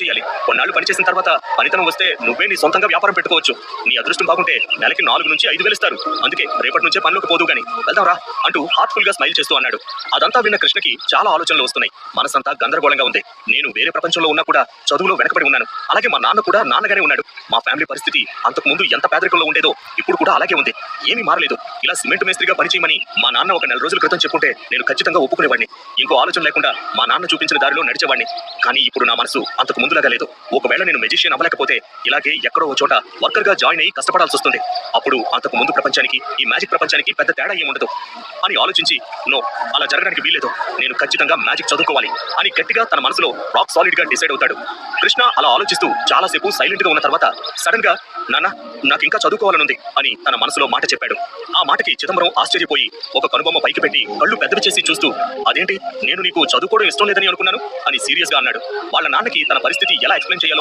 చేయాలి. కొన్నాళ్ళు పనిచేసిన తర్వాత పనితనం వస్తే నువ్వే నీ సొంతంగా వ్యాపారం పెట్టుకోవచ్చు. నీ అదృష్టం బాగుంటే నెలకి 4 నుంచి 5 వేలు ఇస్తారు. అందుకే రేపటి నుంచే పనిలోకి పోదు గాని వెళ్దాం రా అంటూ హార్ట్ఫుల్ గా స్మైల్ చేస్తూ అన్నాడు. అదంతా విన్న కృష్ణకి చాలా ఆలోచనలు వస్తున్నాయి. మనసంతా గందరగోళంగా ఉంది. నేను వేరే ప్రపంచంలో ఉన్నా కూడా చదువులో వెనకబడి ఉన్నాను. అలాగే మా నాన్న కూడా నాన్నగానే ఉన్నాడు. మా ఫ్యామిలీ పరిస్థితి అంతకు ముందు ఎంత పేదరికంలో ఉండేదో ఇప్పుడు కూడా అలాగే ఉంది. ఏమీ మారలేదు. ఇలా సిమెంట్ మేస్త్రిగా పనిచేయమని మా నాన్న ఒక 4 రోజుల క్రితం చెప్పుంటే నేను ఖచ్చితంగా ఒప్పుకునేవాడిని. ఇంకో ఆలోచన లేకుండా మా నాన్న చూపించిన దారిలో నడిచేవాడిని. కానీ ఇప్పుడు నా మనసు అంతకు ముందులాగా లేదు. ఒకవేళ నేను మెజిషియన్ అవ్వలేకపోతే ఇలాగే ఎక్కడో ఓ చోట వర్కర్ గా జాయిన్ అయ్యి కష్టపడాల్సి వస్తుంది. అప్పుడు అంతకు ముందు ప్రపంచానికి ఈ మ్యాజిక్ ప్రపంచానికి పెద్ద తేడా ఏముండదు అని ఆలోచించి, నో, అలా జరగడానికి వీల్లేదు. నేను ఖచ్చితంగా మ్యాజిక్ చదువుకోవాలి అని గట్టిగా తన మనసులో రాక్ సాలిడ్ గా డిసైడ్ అవుతాడు. కృష్ణ అలా ఆలోచిస్తూ చాలాసేపు సైలెంట్ గా ఉన్న తర్వాత సడన్ గా, నాన్న, నాకు ఇంకా చదువుకోవాలనుంది అని తన మనసులో మాట చెప్పాడు. ఆ మాటకి చిదంబరం ఆశ్చర్యపోయి ఒక కనుబొమ్మ పైకి పెట్టి కళ్ళు పెద్దవి చేసి చూస్తూ, అదేంటి, నేను నీకు చదువుకోవడం ఇష్టం లేదని అనుకున్నాను అని సీరియస్ గా అన్నాడు. వాళ్ళ నాన్నకి తన పరిస్థితి ఎలా ఎక్స్ప్లెయిన్ చేయాలో